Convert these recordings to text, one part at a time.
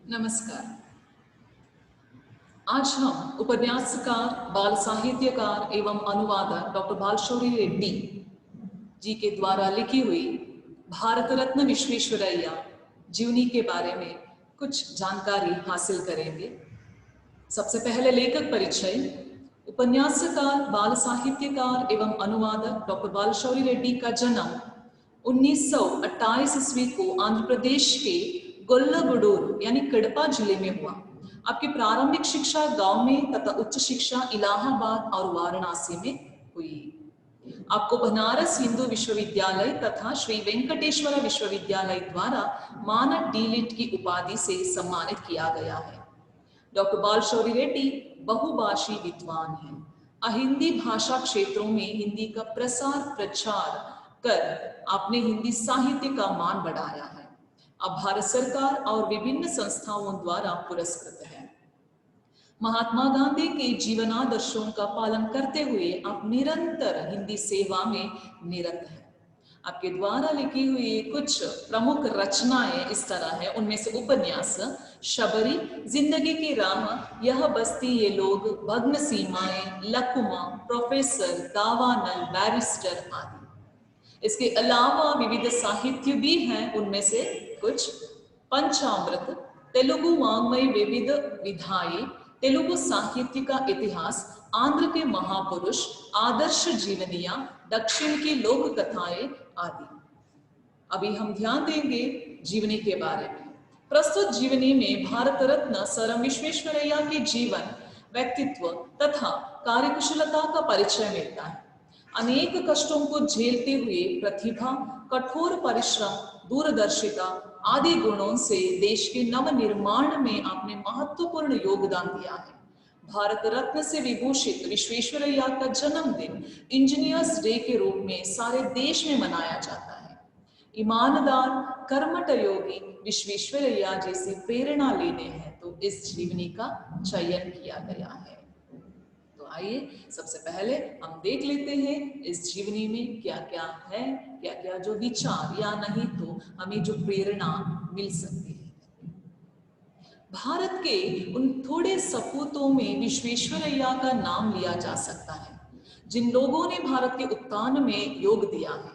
नमस्कार। आज हम उपन्यासकार, बाल साहित्यकार एवं अनुवादक डॉक्टर बालशौरी रेड्डी जी के द्वारा लिखी हुई भारत रत्न विश्वेश्वरैया जीवनी के बारे में कुछ जानकारी हासिल करेंगे। सबसे पहले लेखक परिचय। उपन्यासकार, बाल साहित्यकार एवं अनुवादक डॉक्टर बालशौरी रेड्डी का जन्म 1928 ईस्वी को आंध्र प्रदेश के गोल्लागुडूरू यानी कड़पा जिले में हुआ। आपकी प्रारंभिक शिक्षा गांव में तथा उच्च शिक्षा इलाहाबाद और वाराणसी में हुई। आपको बनारस हिंदू विश्वविद्यालय तथा श्री वेंकटेश्वर विश्वविद्यालय द्वारा मानद डीलिट की उपाधि से सम्मानित किया गया है। डॉक्टर बालशौरी रेड्डी बहुभाषी विद्वान हैं। अहिंदी भाषा क्षेत्रों में हिंदी का प्रसार प्रचार कर आपने हिंदी साहित्य का मान बढ़ाया है। अब भारत सरकार और विभिन्न संस्थाओं द्वारा पुरस्कृत है। महात्मा गांधी के जीवनादर्शों का पालन करते हुए आप निरंतर हिंदी सेवा में निरत हैं। आपके द्वारा लिखी हुई कुछ प्रमुख रचनाएं इस तरह है। उनमें से उपन्यास शबरी, जिंदगी की राह, यह बस्ती ये लोग, भग्न सीमाएं, लकुमा, प्रोफेसर, दावानल, बैरिस्टर आदि। इसके अलावा विविध साहित्य भी हैं। उनमें से कुछ पंचामृत, तेलुगु वाङ्मय विविध विधायी, तेलुगु साहित्य का इतिहास, आंध्र के महापुरुष, आदर्श जीवनियां, दक्षिण की लोक कथाएं आदि। अभी हम ध्यान देंगे जीवनी के बारे में। प्रस्तुत जीवनी में भारत रत्न सर एम विश्वेश्वरैया के जीवन, व्यक्तित्व तथा कार्यकुशलता का परिचय मिलता है। अनेक कष्टों को झेलते हुए प्रतिभा, कठोर परिश्रम, दूरदर्शिता आदि गुणों से देश के नव निर्माण में आपने महत्वपूर्ण योगदान दिया है। भारत रत्न से विभूषित विश्वेश्वरैया का जन्मदिन इंजीनियर्स डे के रूप में सारे देश में मनाया जाता है। ईमानदार, कर्मठ योगी विश्वेश्वरैया जैसी प्रेरणा लेने हैं तो इस जीवनी का चयन किया गया है। तो आइए सबसे पहले हम देख लेते हैं इस जीवनी में क्या क्या है, क्या क्या जो विचार या नहीं तो हमें जो प्रेरणा मिल सकती है। भारत के उन थोड़े सपूतों में विश्वेश्वरैया का नाम लिया जा सकता है जिन लोगों ने भारत के उत्थान में योग दिया है।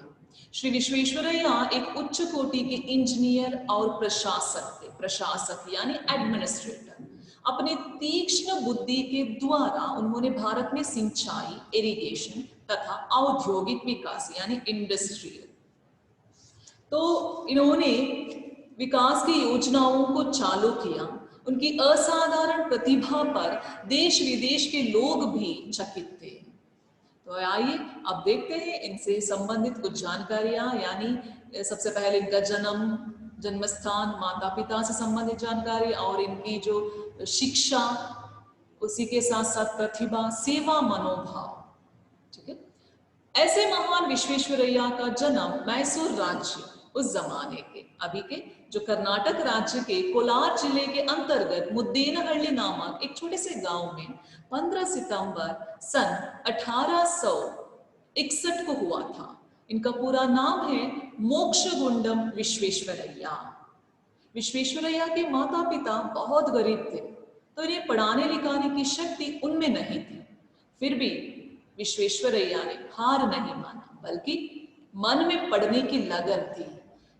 श्री विश्वेश्वरैया एक उच्च कोटि के इंजीनियर और प्रशासक थे। प्रशासक यानी एडमिनिस्ट्रेटर। अपने तीक्ष्ण बुद्धि के द्वारा उन्होंने भारत में सिंचाई, इरिगेशन तथा औद्योगिक विकास यानी इंडस्ट्रियल, तो इन्होंने विकास की योजनाओं को चालू किया। उनकी असाधारण प्रतिभा पर देश विदेश के लोग भी चकित थे। तो आइए अब देखते हैं इनसे संबंधित कुछ जानकारियां। यानी सबसे पहले इनका जन्म, जन्मस्थान, माता पिता से संबंधित जानकारी और इनकी जो शिक्षा, उसी के साथ साथ प्रतिभा, सेवा मनोभाव। ठीक है। ऐसे महान विश्वेश्वरैया का जन्म मैसूर राज्य, उस जमाने के अभी के जो कर्नाटक राज्य के कोलार जिले के अंतर्गत मुद्देनहಳ್ಳಿ नामक एक छोटे से गांव में 15 सितंबर सन 1861 को हुआ था। इनका पूरा नाम है मोक्षगुंडम विश्वेश्वरैया। विश्वेश्वरैया के माता पिता बहुत गरीब थे तो इन्हें पढ़ाने लिखाने की शक्ति उनमें नहीं थी। फिर भी विश्वेश्वरैया ने हार नहीं माना, बल्कि मन में पढ़ने की लगन थी।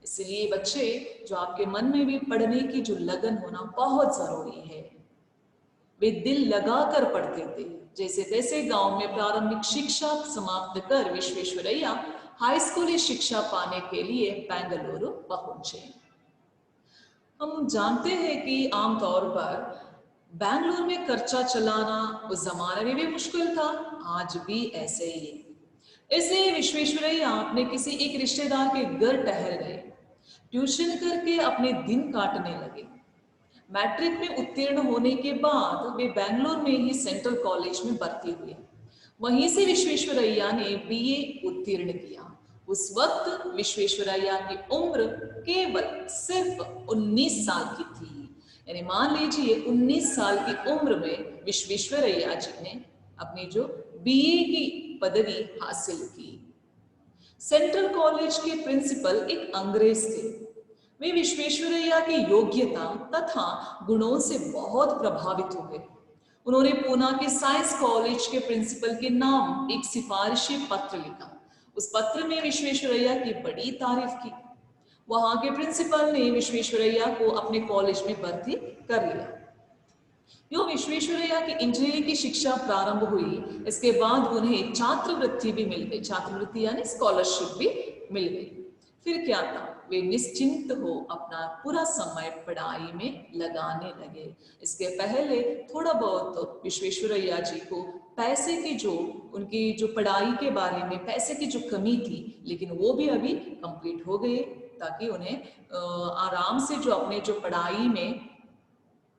इसलिए बच्चे, जो आपके मन में भी पढ़ने की जो लगन होना बहुत जरूरी है। वे दिल लगाकर पढ़ते थे। जैसे तैसे गांव में प्रारंभिक शिक्षा समाप्त कर विश्वेश्वरैया हाई स्कूली शिक्षा पाने के लिए बेंगलुरु पहुंचे। हम जानते हैं कि आमतौर पर बेंगलुरु में खर्चा चलाना उस जमाने में भी मुश्किल था, आज भी ऐसे ही है। इसलिए विश्वेश्वरैया अपने किसी एक रिश्तेदार के घर ठहर गए। ट्यूशन करके अपने दिन काटने लगे। मैट्रिक में उत्तीर्ण होने के बाद वे बेंगलुरु में ही सेंट्रल कॉलेज में भर्ती हुए। वहीं से विश्वेश्वरैया ने बीए उत्तीर्ण किया। उस वक्त विश्वेश्वरैया की उम्र केवल सिर्फ 19 साल की थी। यानी मान लीजिए 19 साल की उम्र में विश्वेश्वरैया जी ने अपनी जो बीए की पदवी हासिल की। सेंट्रल कॉलेज के प्रिंसिपल एक अंग्रेज थे। वे विश्वेश्वरैया की योग्यता तथा गुणों से बहुत प्रभावित हो गए। उन्होंने पूना के साइंस कॉलेज के प्रिंसिपल के नाम एक सिफारिशी पत्र लिखा। उस पत्र में विश्वेश्वरैया की बड़ी तारीफ की। वहां के प्रिंसिपल ने विश्वेश्वरैया को अपने कॉलेज में भर्ती कर लिया। यो विश्वेश्वरैया की इंजीनियरिंग की शिक्षा प्रारंभ हुई, इसके बाद उन्हें छात्रवृत्ति भी मिल गई। छात्रवृत्ति यानी स्कॉलरशिप भी मिल गई। फिर क्या था, वे निश्चिंत हो अपना पूरा समय पढ़ाई में लगाने लगे। इसके पहले थोड़ा बहुत तो विश्वेश्वरैया जी को पैसे की जो उनकी जो पढ़ाई के बारे में पैसे की जो कमी थी, लेकिन वो भी अभी कंप्लीट हो गए, ताकि उन्हें आराम से जो अपने जो पढ़ाई में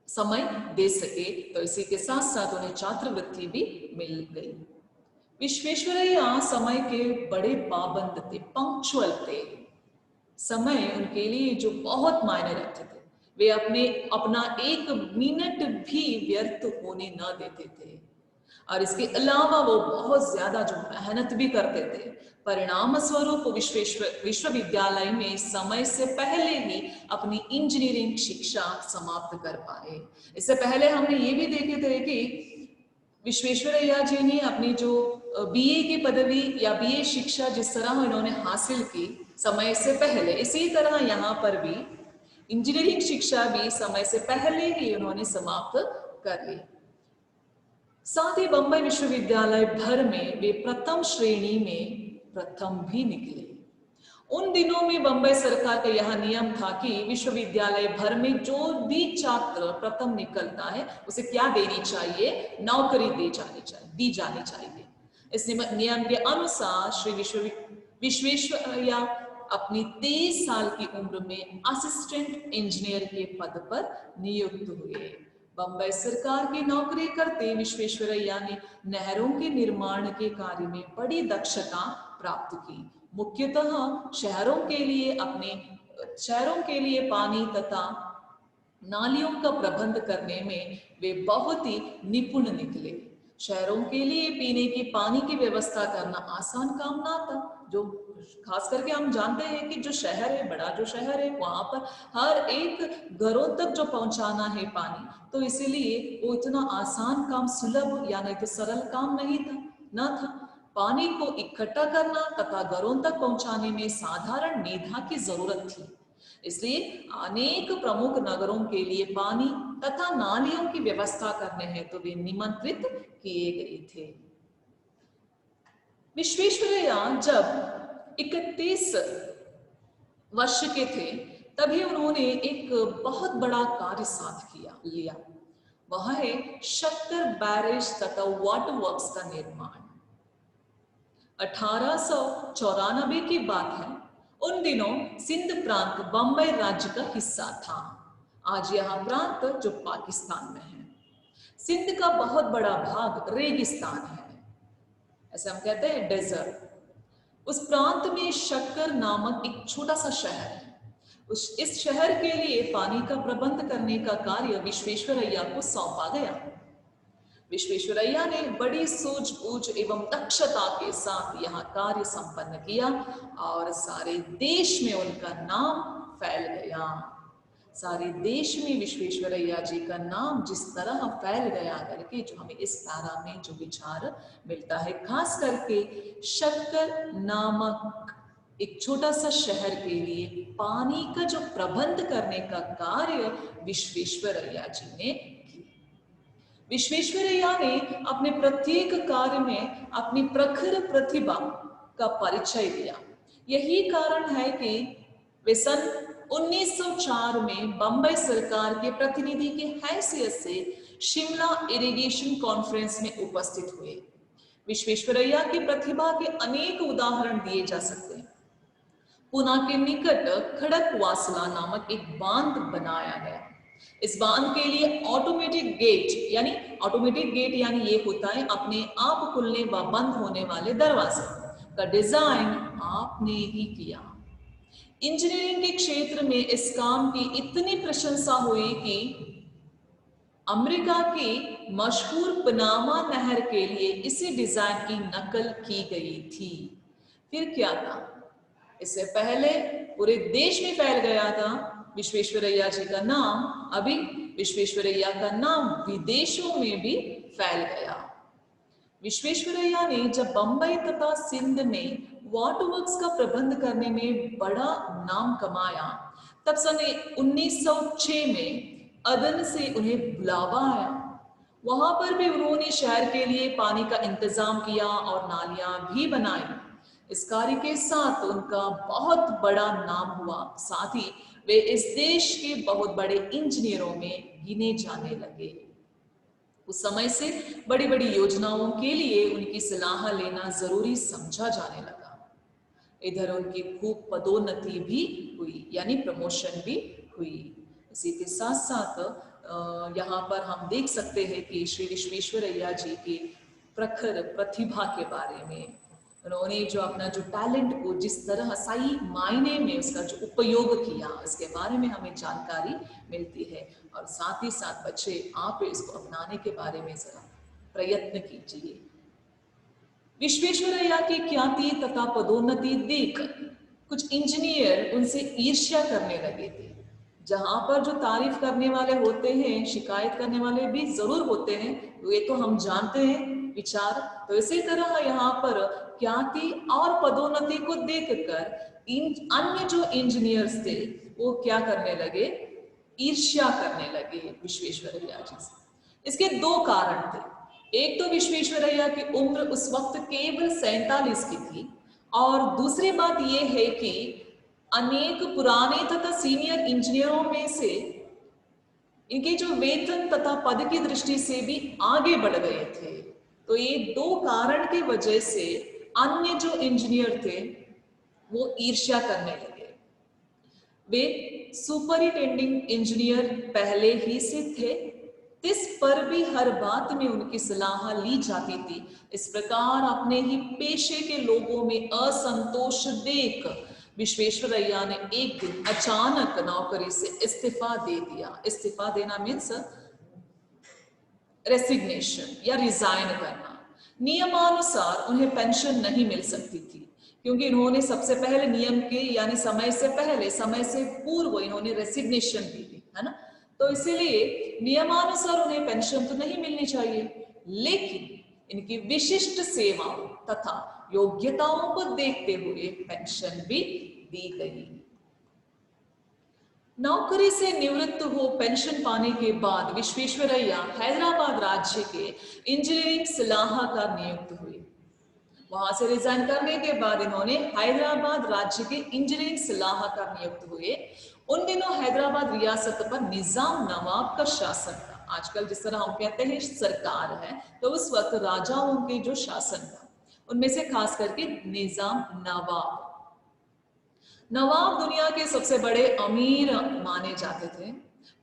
समय दे सके। तो इसी के साथ साथ उन्हें छात्रवृत्ति भी मिल गई। विश्वेश्वरैया समय के बड़े पाबंद थे, पंक्चुअल थे। समय उनके लिए जो बहुत मायने रखते थे। वे अपना एक मिनट भी व्यर्थ होने न देते थे, और इसके अलावा वो बहुत ज्यादा जो मेहनत भी करते थे। परिणाम स्वरूप विश्वविद्यालय में समय से पहले ही अपनी इंजीनियरिंग शिक्षा समाप्त कर पाए। इससे पहले हमने ये भी देखे थे कि विश्वेश्वरैया जी ने अपनी जो बीए की पदवी या बीए शिक्षा जिस तरह इन्होंने हासिल की समय से पहले, इसी तरह यहाँ पर भी इंजीनियरिंग शिक्षा भी समय से पहले ही उन्होंने समाप्त कर ली। साथ ही बंबई विश्वविद्यालय भर में वे प्रथम श्रेणी में प्रथम भी निकले। उन दिनों में बंबई सरकार का यह नियम था कि विश्वविद्यालय भर में जो भी छात्र प्रथम निकलता है उसे क्या देनी चाहिए, नौकरी दी जानी चाहिए। इस नियम के अनुसार श्री विश्वेश्वरैया अपनी 23 साल की उम्र में असिस्टेंट इंजीनियर के पद पर नियुक्त हुए। बंबई सरकार की नौकरी करते विश्वेश्वरैया ने नहरों के निर्माण के कार्य में बड़ी दक्षता प्राप्त की। मुख्यतः शहरों के लिए पानी तथा नालियों का प्रबंध करने में वे बहुत ही निपुण निकले। शहरों के लिए पीने की पानी की व्यवस्था करना आसान काम ना था। जो खास करके हम जानते हैं कि जो शहर है, बड़ा जो शहर है, वहां पर हर एक घरों तक जो पहुंचाना है पानी, तो इसीलिए वो इतना आसान काम, सुलभ या नहीं तो सरल काम नहीं था, ना था। पानी को इकट्ठा करना तथा घरों तक पहुंचाने में साधारण मेधा की जरूरत थी। इसलिए अनेक प्रमुख नगरों के लिए पानी तथा नालियों की व्यवस्था करने हेतु वे निमंत्रित किए गए थे। विश्वेश्वरैया जब 31 वर्ष के थे तभी उन्होंने एक बहुत बड़ा कार्य साथ लिया। वह है शक्कर बैरेज तथा वाटर वर्क्स का निर्माण। 1894 की बात है। उन दिनों सिंध प्रांत बंबई राज्य का हिस्सा था। आज यह प्रांत जो पाकिस्तान में है। सिंध का बहुत बड़ा भाग रेगिस्तान है, ऐसे हम कहते हैं डेजर्ट। उस प्रांत में शक्कर नामक एक छोटा सा शहर है। इस शहर के लिए पानी का प्रबंध करने का कार्य विश्वेश्वरैया को सौंपा गया। विश्वेश्वरैया ने बड़ी सूझबूझ एवं दक्षता के साथ यह कार्य संपन्न किया और सारे देश में उनका नाम फैल गया। सारे देश में विश्वेश्वरैया जी का नाम जिस तरह फैल गया करके जो हमें इस तारा में जो विचार मिलता है, खास करके शक्कर नामक एक छोटा सा शहर के लिए पानी का जो प्रबंध करने का कार्य विश्वेश्वरैया जी ने किया। विश्वेश्वरैया ने अपने प्रत्येक कार्य में अपनी प्रखर प्रतिभा का परिचय दिया। यही कारण है कि वे सन 1904 में बंबई सरकार के प्रतिनिधि की हैसियत से शिमला इरिगेशन कॉन्फ्रेंस में उपस्थित हुए। विश्वेश्वरैया की प्रतिभा के अनेक उदाहरण दिए जा सकते हैं। पुणे के निकट खड़कवासला नामक एक बांध बनाया गया। इस बांध के लिए ऑटोमेटिक गेट यानी ये होता है अपने आप खुलने व बंद होने वाले दरवाजे का डिजाइन आपने ही किया। इंजीनियरिंग के क्षेत्र में इस काम की इतनी प्रशंसा हुई कि अमेरिका की मशहूर पनामा नहर के लिए इसी डिजाइन की नकल की गई थी। फिर क्या था, इससे पहले पूरे देश में फैल गया था विश्वेश्वरैया जी का नाम, अभी विश्वेश्वरैया का नाम विदेशों में भी फैल गया। विश्वेश्वरैया ने जब बंबई तथा सिंध में वाटर वर्क्स का प्रबंध करने में बड़ा नाम कमाया, तब सन 1906 में अदन से उन्हें बुलावा आया। वहां पर भी उन्होंने शहर के लिए पानी का इंतजाम किया और नालियां भी बनाई। इस कार्य के साथ उनका बहुत बड़ा नाम हुआ, साथ ही वे इस देश के बहुत बड़े इंजीनियरों में गिने जाने लगे। उस समय से बड़ी बड़ी योजनाओं के लिए उनकी सलाह लेना जरूरी समझा जाने लगा। इधर उनकी खूब पदोन्नति भी हुई, यानी प्रमोशन भी हुई। इसी के साथ साथ यहाँ पर हम देख सकते हैं कि श्री विश्वेश्वरैया जी की प्रखर प्रतिभा के बारे में, उन्होंने जो अपना जो टैलेंट को जिस तरह सही मायने में उसका जो उपयोग किया, इसके बारे में हमें जानकारी मिलती है। और साथ ही साथ बच्चे आप इसको अपनाने के बारे में जरा प्रयत्न कीजिए। विश्वेश्वरैया की ख्याति तथा पदोन्नति देख कुछ इंजीनियर उनसे ईर्ष्या करने लगे थे। जहां पर जो तारीफ करने वाले होते हैं, शिकायत करने वाले भी जरूर होते हैं, ये तो हम जानते हैं विचार। तो इसी तरह यहाँ पर ख्याति और पदोन्नति को देखकर इन अन्य जो इंजीनियर्स थे वो क्या करने लगे, ईर्ष्या करने लगे विश्वेश्वरैया जी से। इसके दो कारण थे। एक तो विश्वेश्वरैया की उम्र उस वक्त केवल 47 की थी, और दूसरी बात यह है कि अनेक पुराने तथा सीनियर इंजीनियरों में से इनके जो वेतन तथा पद की दृष्टि से भी आगे बढ़ गए थे। तो ये दो कारण की वजह से अन्य जो इंजीनियर थे वो ईर्ष्या करने लगे। वे सुपरिटेंडिंग इंजीनियर पहले ही से थे, इस पर भी हर बात में उनकी सलाह ली जाती थी। इस प्रकार अपने ही पेशे के लोगों में असंतोष देख विश्वेश्वरैया ने एक दिन अचानक नौकरी से इस्तीफा दे दिया। इस्तीफा देना मीन्स रेसिग्नेशन या रिजाइन करना। नियमानुसार उन्हें पेंशन नहीं मिल सकती थी, क्योंकि इन्होंने सबसे पहले नियम के यानी समय से पहले, समय से पूर्व इन्होंने रेसिग्नेशन दी थी, है ना। तो इसीलिए नियमानुसार उन्हें पेंशन तो नहीं मिलनी चाहिए, लेकिन इनकी विशिष्ट सेवाओं तथा योग्यताओं को देखते हुए पेंशन भी दी गई। नौकरी से निवृत्त हो पेंशन पाने के बाद विश्वेश्वरैया हैदराबाद राज्य के इंजीनियरिंग सलाहकार नियुक्त हुए। वहां से रिजाइन करने के बाद इन्होंने हैदराबाद राज्य के इंजीनियरिंग सलाहकार नियुक्त हुए। उन दिनों हैदराबाद रियासत पर निजाम नवाब का शासन था। आजकल जिस तरह हम कहते हैं सरकार है, तो उस वक्त राजाओं के जो शासन था उनमें से खास करके निजाम नवाब। नवाब दुनिया के सबसे बड़े अमीर माने जाते थे,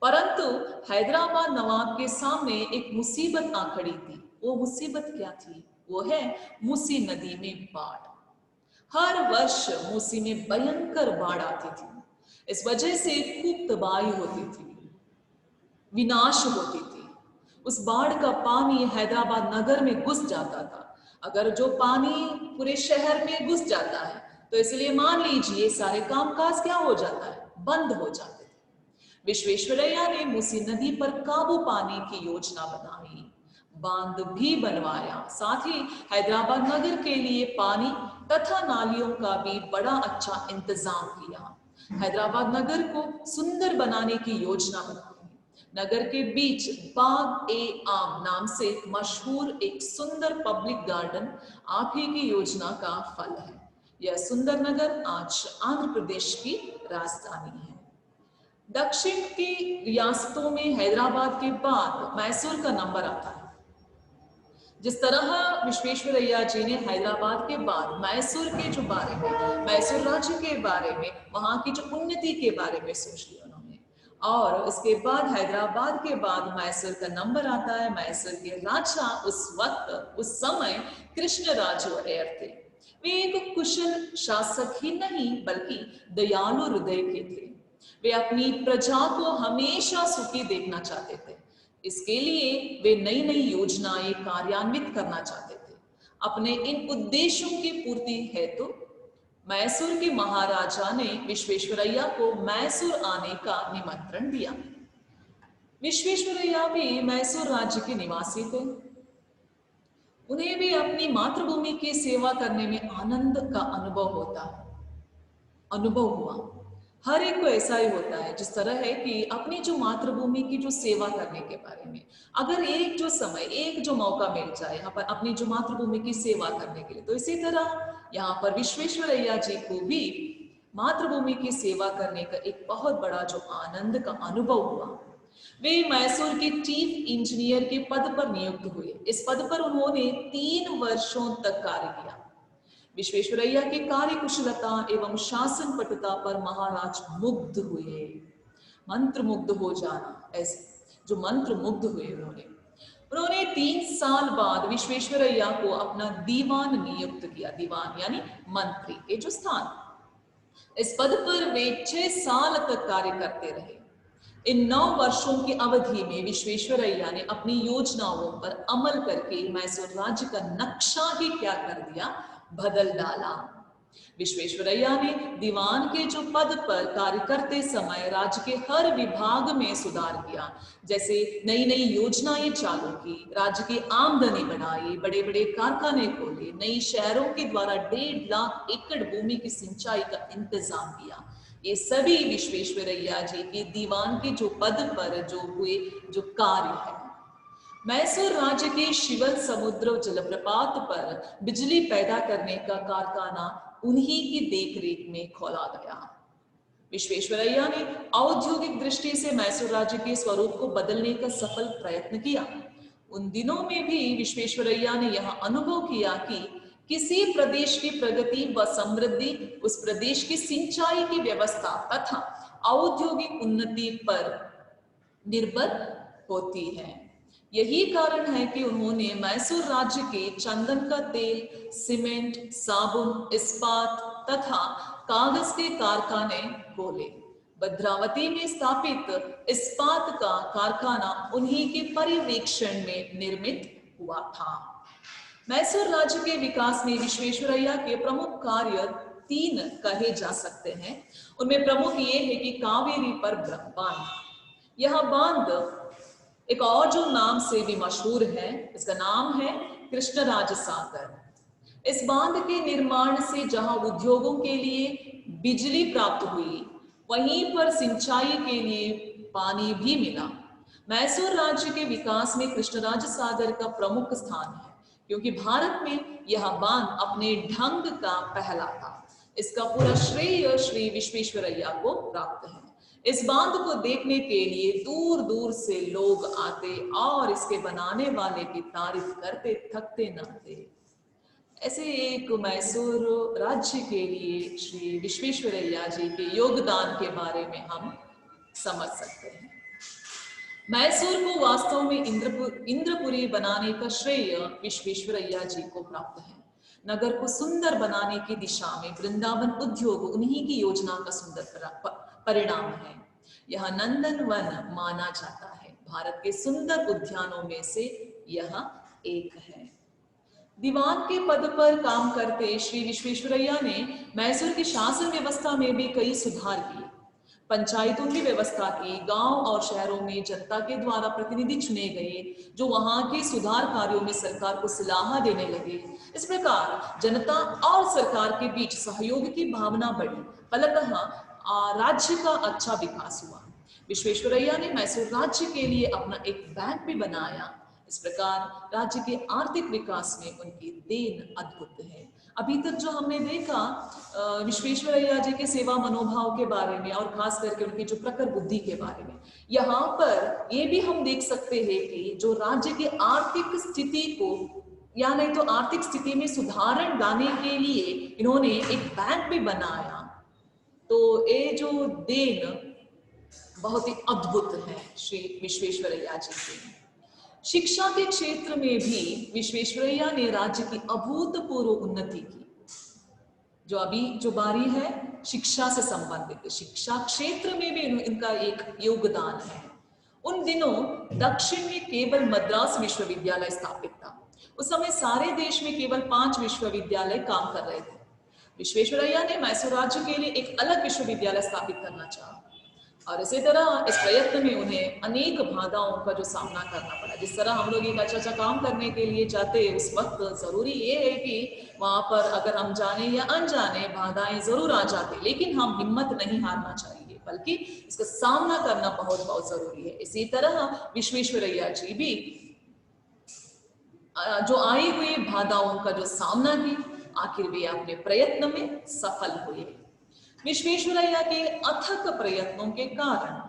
परंतु हैदराबाद नवाब के सामने एक मुसीबत आ खड़ी थी। वो मुसीबत क्या थी? वो है मूसी नदी में बाढ़। हर वर्ष मूसी में भयंकर बाढ़ आती थी। इस वजह से खूब तबाही होती थी, विनाश होती थी। उस बाढ़ का पानी हैदराबाद नगर में घुस जाता था। अगर जो पानी पूरे शहर में घुस जाता है तो इसलिए मान लीजिए सारे कामकाज क्या हो जाता है, बंद हो जाते थे। विश्वेश्वरैया ने मूसी नदी पर काबू पाने की योजना बनाई, बांध भी बनवाया, साथ ही हैदराबाद नगर के लिए पानी तथा नालियों का भी बड़ा अच्छा इंतजाम किया। हैदराबाद नगर को सुंदर बनाने की योजना बनाई। नगर के बीच बाग ए आम नाम से मशहूर एक सुंदर पब्लिक गार्डन आप ही की योजना का फल है। यह सुंदर नगर आज आंध्र प्रदेश की राजधानी है। दक्षिण की रियासतों में हैदराबाद के बाद मैसूर का नंबर आता है। जिस तरह विश्वेश्वरैया जी ने हैदराबाद के बाद मैसूर के जो बारे में, मैसूर राज्य के बारे में, वहां की जो उन्नति के बारे में सोच लिया उन्होंने, और उसके बाद हैदराबाद के बाद मैसूर का नंबर आता है। मैसूर के राजा उस वक्त, उस समय कृष्णराज वड़ैयर थे। वे एक कुशल शासक ही नहीं बल्कि दयालु हृदय के थे। वे अपनी प्रजा को हमेशा सुखी देखना चाहते थे। इसके लिए वे नई नई योजनाएं कार्यान्वित करना चाहते थे। अपने इन उद्देश्यों की पूर्ति हेतु मैसूर के महाराजा ने विश्वेश्वरैया को मैसूर आने का निमंत्रण दिया। विश्वेश्वरैया भी मैसूर राज्य के निवासी थे। उन्हें भी अपनी मातृभूमि की सेवा करने में आनंद का अनुभव हुआ। हर एक को ऐसा ही होता है, जिस तरह है कि अपनी जो मातृभूमि की जो सेवा करने के बारे में अगर एक जो मौका मिल जाए यहाँ पर अपनी जो मातृभूमि की सेवा करने के लिए, तो इसी तरह यहाँ पर विश्वेश्वरैया जी को भी मातृभूमि की सेवा करने का एक बहुत बड़ा जो आनंद का अनुभव हुआ। वे मैसूर के चीफ इंजीनियर के पद पर नियुक्त हुए। इस पद पर उन्होंने 3 वर्षों तक कार्य किया। विश्वेश्वरैया की कार्यकुशलता एवं शासन पटुता पर महाराज मुग्ध हुए। मंत्र मुग्ध हो जाना, ऐसे जो मंत्र मुग्ध हुए उन्होंने 3 साल बाद विश्वेश्वरैया को अपना दीवान नियुक्त किया। दीवान यानी मंत्री के जो स्थान, इस पद पर वे 6 साल तक कार्य करते रहे। इन 9 वर्षों की अवधि में विश्वेश्वरैया ने अपनी योजनाओं पर अमल करके मैसूर राज्य का नक्शा ही क्या कर दिया, बदल डाला। विश्वेश्वरैया ने दीवान के जो पद पर कार्य करते समय राज्य के हर विभाग में सुधार किया, जैसे नई नई योजनाएं चालू की, राज्य की आमदनी बढ़ाई, बड़े बड़े कारखाने खोले, नई शहरों के द्वारा 1.5 लाख एकड़ भूमि की सिंचाई का इंतजाम किया। ये सभी विश्वेश्वरैया जी के दीवान के जो पद पर जो हुए जो कार्य है। मैसूर राज्य के शिवल समुद्र जलप्रपात पर बिजली पैदा करने का कारखाना उन्हीं की देखरेख में खोला गया। विश्वेश्वरैया ने औद्योगिक दृष्टि से मैसूर राज्य के स्वरूप को बदलने का सफल प्रयत्न किया। उन दिनों में भी विश्वेश्वरैया ने यह अनुभव किया कि किसी प्रदेश की प्रगति व समृद्धि उस प्रदेश की सिंचाई की व्यवस्था तथा औद्योगिक उन्नति पर निर्भर होती है। यही कारण है कि उन्होंने मैसूर राज्य के चंदन का तेल, सीमेंट, साबुन, इस्पात तथा कागज के कारखाने खोले। भद्रावती में स्थापित इस्पात का कारखाना उन्हीं के पर्यवेक्षण में निर्मित हुआ था। मैसूर राज्य के विकास में विश्वेश्वरैया के प्रमुख कार्य 3 कहे जा सकते हैं। उनमें प्रमुख ये है कि कावेरी पर बांध, यह बांध एक और जो नाम से भी मशहूर है, इसका नाम है कृष्णराज सागर। इस बांध के निर्माण से जहां उद्योगों के लिए बिजली प्राप्त हुई, वहीं पर सिंचाई के लिए पानी भी मिला। मैसूर राज्य के विकास में कृष्णराज सागर का प्रमुख स्थान है, क्योंकि भारत में यह बांध अपने ढंग का पहला था। इसका पूरा श्रेय श्री विश्वेश्वरैया को प्राप्त है। इस बांध को देखने के लिए दूर दूर से लोग आते और इसके बनाने वाले की तारीफ करते, थकते न थे। ऐसे एक मैसूर राज्य के लिए श्री विश्वेश्वरैया जी के योगदान के बारे में हम समझ सकते हैं। मैसूर को वास्तव में इंद्रपुरी बनाने का श्रेय विश्वेश्वरैया जी को प्राप्त है। नगर को सुंदर बनाने की दिशा में वृंदावन उद्योग उन्हीं की योजना का सुंदर परिणाम है। यह नंदन वन माना जाता है। भारत के सुंदर उद्यानों में से यह एक है। दीवान के पद पर काम करते श्री विश्वेश्वरैया ने मैसूर की शासन व्यवस्था में भी कई सुधार किए। पंचायतों की व्यवस्था की, गांव और शहरों में जनता के द्वारा प्रतिनिधि चुने गए, जो वहां के सुधार कार्यों में सरकार को सलाह देने लगे। इस प्रकार जनता और सरकार के बीच सहयोग की भावना बढ़ी, फलतः राज्य का अच्छा विकास हुआ। विश्वेश्वरैया ने मैसूर राज्य के लिए अपना एक बैंक भी बनाया। इस प्रकार राज्य के आर्थिक विकास में उनकी देन अद्भुत है। अभी तक जो हमने देखा विश्वेश्वरैया जी के सेवा मनोभाव के बारे में और खास करके उनकी जो प्रखर बुद्धि के बारे में, यहाँ पर ये भी हम देख सकते हैं कि जो राज्य की आर्थिक स्थिति को या नहीं तो आर्थिक स्थिति में सुधार लाने के लिए इन्होंने एक बैंक भी बनाया। तो ये जो देन बहुत ही अद्भुत है श्री विश्वेश्वरैया जी की। शिक्षा के क्षेत्र में भी विश्वेश्वरैया ने राज्य की अभूतपूर्व उन्नति की। जो बारी है शिक्षा से संबंधित, शिक्षा क्षेत्र में भी इनका एक योगदान है। उन दिनों दक्षिण में केवल मद्रास विश्वविद्यालय स्थापित था। उस समय सारे देश में केवल 5 विश्वविद्यालय काम कर रहे थे। विश्वेश्वरैया ने मैसूर राज्य के लिए एक अलग विश्वविद्यालय स्थापित करना चाहा और इसी तरह इस प्रयत्न में उन्हें अनेक बाधाओं का जो सामना करना पड़ा। जिस तरह हम लोग एक अच्छा काम करने के लिए जाते उस वक्त जरूरी ये है कि वहां पर अगर हम जाने या अनजाने बाधाएं जरूर आ जाती, लेकिन हम हिम्मत नहीं हारना चाहिए बल्कि इसका सामना करना बहुत बहुत जरूरी है। इसी तरह विश्वेश्वरैया जी भी जो आई हुई बाधाओं का जो सामना की, आखिर वे अपने प्रयत्न में सफल हुए। विश्वेश्वरैया के अथक प्रयत्नों के कारण,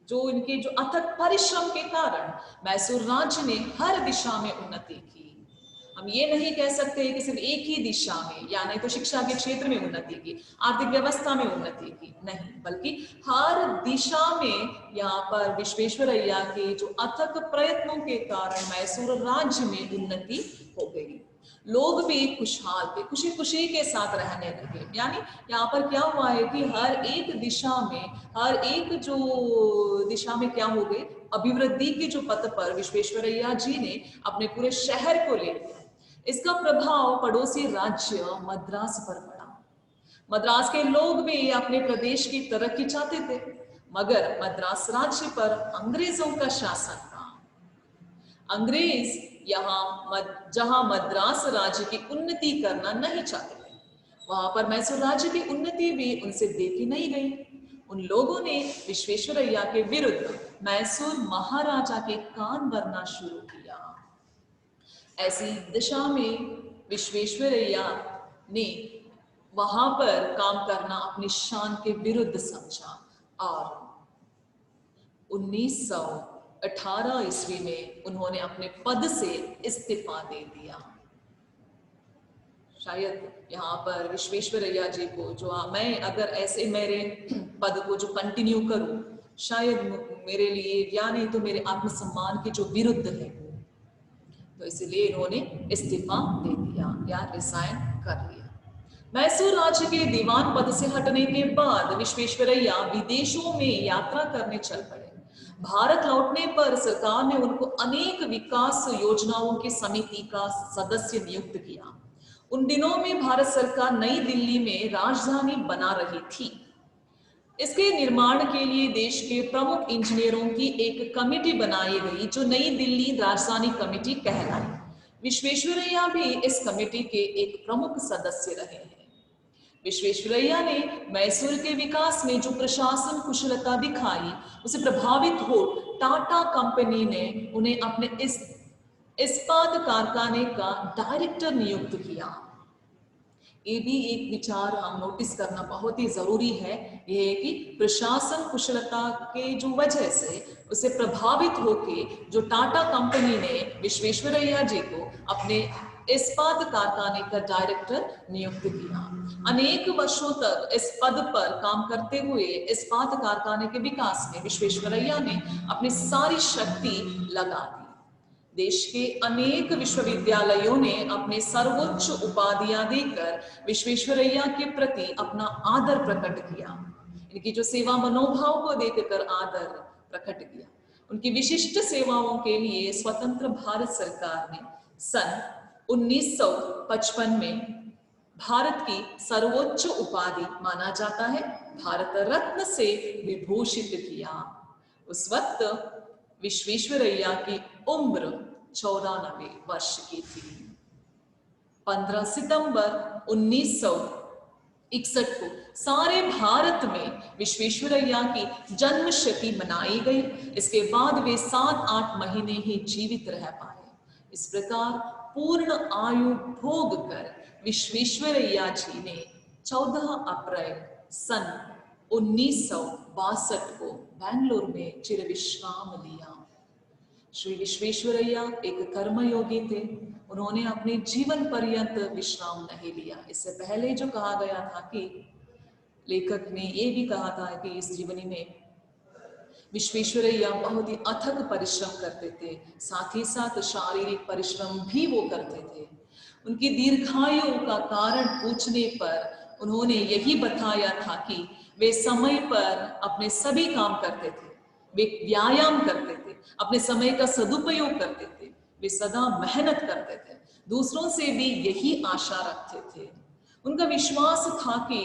जो इनके जो अथक परिश्रम के कारण मैसूर राज्य ने हर दिशा में उन्नति की। हम ये नहीं कह सकते कि सिर्फ एक ही दिशा में, या नहीं तो शिक्षा के क्षेत्र में उन्नति की, आर्थिक व्यवस्था में उन्नति की, नहीं, बल्कि हर दिशा में यहाँ पर विश्वेश्वरैया के जो अथक प्रयत्नों के कारण मैसूर राज्य में उन्नति हो गई। लोग भी खुशहाल थे, खुशी खुशी के साथ रहने लगे। यानी यहाँ पर क्या हुआ है कि हर एक दिशा में, हर एक जो दिशा में क्या हो गई, अभिवृद्धि के जो पथ पर विश्वेश्वरैया जी ने अपने पूरे शहर को ले लिया। इसका प्रभाव पड़ोसी राज्य मद्रास पर पड़ा। मद्रास के लोग भी अपने प्रदेश की तरक्की चाहते थे, मगर मद्रास राज्य पर अंग्रेजों का शासन था। अंग्रेज जहां मद्रास राज्य की उन्नति करना नहीं चाहते थे, वहां पर मैसूर राज्य की उन्नति भी उनसे देखी नहीं गई। उन लोगों ने विश्वेश्वरैया के विरुद्ध मैसूर महाराजा के कान भरना शुरू किया। ऐसी दिशा में विश्वेश्वरैया ने वहां पर काम करना अपनी शान के विरुद्ध समझा और 1918 ईस्वी में उन्होंने अपने पद से इस्तीफा दे दिया। शायद यहाँ पर विश्वेश्वरैया जी को जो मैं अगर ऐसे मेरे पद को जो कंटिन्यू करूं, शायद मेरे लिए या नहीं तो मेरे आत्मसम्मान के जो विरुद्ध है, तो इसलिए इन्होंने इस्तीफा दे दिया या रिजाइन कर लिया। मैसूर राज्य के दीवान पद से हटने के बाद विश्वेश्वरैया विदेशों में यात्रा करने चल पड़े। भारत लौटने पर सरकार ने उनको अनेक विकास योजनाओं की समिति का सदस्य नियुक्त किया। उन दिनों में भारत सरकार नई दिल्ली में राजधानी बना रही थी। इसके निर्माण के लिए देश के प्रमुख इंजीनियरों की एक कमेटी बनाई गई जो नई दिल्ली राजधानी कमेटी कहलाई। विश्वेश्वरैया भी इस कमेटी के एक प्रमुख सदस्य रहे हैं। विश्वेश्वरैया ने मैसूर के विकास में जो प्रशासन कुशलता दिखाई, उसे प्रभावित हो टाटा कंपनी ने उन्हें अपने इस्पात कारखाने का डायरेक्टर नियुक्त किया। ये भी एक विचार हम नोटिस करना बहुत ही जरूरी है, ये है कि प्रशासन कुशलता के जो वजह से उसे प्रभावित होके जो टाटा कंपनी ने विश्वेश्वरैया जी को अपने इस्पात कारखाने का डायरेक्टर नियुक्त किया। अनेक वर्षों तक इस पद पर काम करते हुए इस्पात कारखाने के विकास में विश्वेश्वरैया ने अपनी सारी शक्ति लगा दी। देश के अनेक विश्वविद्यालयों ने अपने सर्वोच्च उपाधियां देकर विश्वेश्वरैया के प्रति अपना आदर प्रकट किया। इनकी जो सेवा मनोभाव को देखकर आदर प्रकट किया। उनकी विशिष्ट सेवाओं के लिए स्वतंत्र भारत सरकार ने सन 1955 में भारत की सर्वोच्च उपाधि माना जाता है भारत रत्न से विभूषित किया। उस वक्त विश्वेश्वरैया की उम्र 94 वर्ष की थी। 15 सितंबर 1961 को सारे भारत में विश्वेश्वरैया की जन्म शती मनाई गई। इसके बाद वे 7-8 महीने ही जीवित रह पाए। इस प्रकार पूर्ण आयु भोग कर विश्वेश्वरैया जी ने 14 अप्रैल सन 1962 को बेंगलुरु में चिरविश्राम लिया। श्री विश्वेश्वरैया एक कर्मयोगी थे। उन्होंने अपने जीवन पर्यंत विश्राम नहीं लिया। इससे पहले जो कहा गया था कि लेखक ने ये भी कहा था कि इस जीवनी में विश्वेश्वरैया बहुत ही अथक परिश्रम करते थे, साथ ही साथ शारीरिक परिश्रम भी वो करते थे। उनकी दीर्घायु का कारण पूछने पर उन्होंने यही बताया था कि वे समय पर अपने सभी काम करते थे, वे व्यायाम करते थे, अपने समय का सदुपयोग करते थे, वे सदा मेहनत करते थे, दूसरों से भी यही आशा रखते थे। उनका विश्वास था कि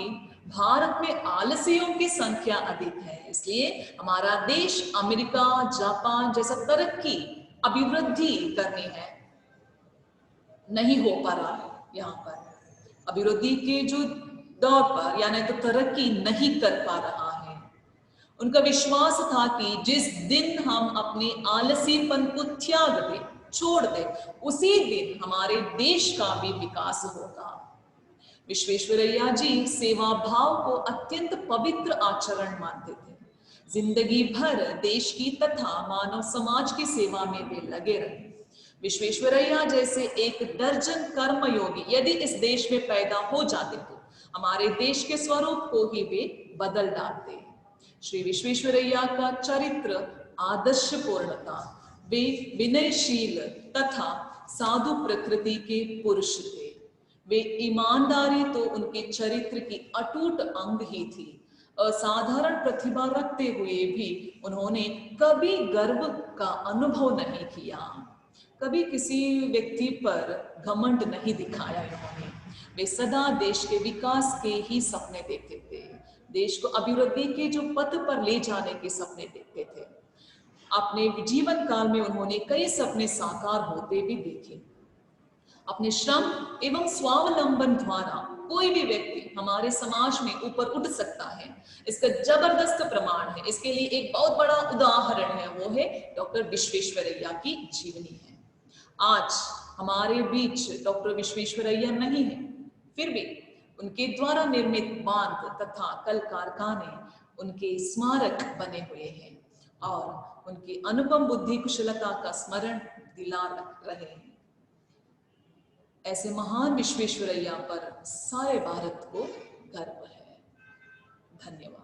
भारत में आलसियों की संख्या अधिक है, इसलिए हमारा देश अमेरिका, जापान जैसा तरक्की, अभिवृद्धि करनी है, नहीं हो पा रहा। यहाँ पर अभिवृद्धि के जो दौर पर यानी तो तरक्की नहीं कर पा रहा है। उनका विश्वास था कि जिस दिन हम अपने आलसीपन को त्याग दे, छोड़ दे, उसी दिन हमारे देश का भी विकास होगा। विश्वेश्वरैया जी सेवा भाव को अत्यंत पवित्र आचरण मानते थे। जिंदगी भर देश की तथा मानव समाज की सेवा में वे लगे रहे। विश्वेश्वरैया जैसे एक दर्जन कर्मयोगी यदि इस देश में पैदा हो जाते तो हमारे देश के स्वरूप को ही वे बदल डालते। श्री विश्वेश्वरैया का चरित्र आदर्श पूर्णता, वे विनयशील तथा साधु प्रकृति के पुरुष थे। वे ईमानदारी तो उनके चरित्र की अटूट अंग ही थी। असाधारण प्रतिभा रखते हुए भी उन्होंने कभी गर्व का अनुभव नहीं किया, कभी किसी व्यक्ति पर घमंड नहीं दिखाया इन्होंने। वे सदा देश के विकास के ही सपने देखते थे, देश को अभिवृद्धि के जो पथ पर ले जाने के सपने देखते थे। अपने जीवन काल में उन्होंने कई सपने साकार होते भी देखे। अपने श्रम एवं स्वावलंबन द्वारा कोई भी व्यक्ति हमारे समाज में ऊपर उठ सकता है, इसका जबरदस्त प्रमाण है। इसके लिए एक बहुत बड़ा उदाहरण है, वो है डॉक्टर विश्वेश्वरैया की जीवनी है। आज हमारे बीच डॉक्टर विश्वेश्वरैया नहीं है, फिर भी उनके द्वारा निर्मित बांध तथा कल कारखाने उनके स्मारक बने हुए हैं और उनकी अनुपम बुद्धि कुशलता का स्मरण दिला रहे हैं। ऐसे महान विश्वेश्वरैया पर सारे भारत को गर्व है। धन्यवाद।